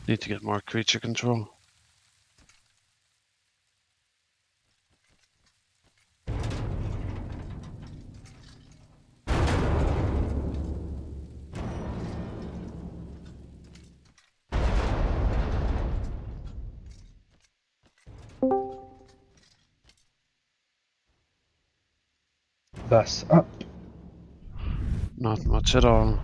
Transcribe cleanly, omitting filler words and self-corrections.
Need to get more creature control. That's up. Not much at all.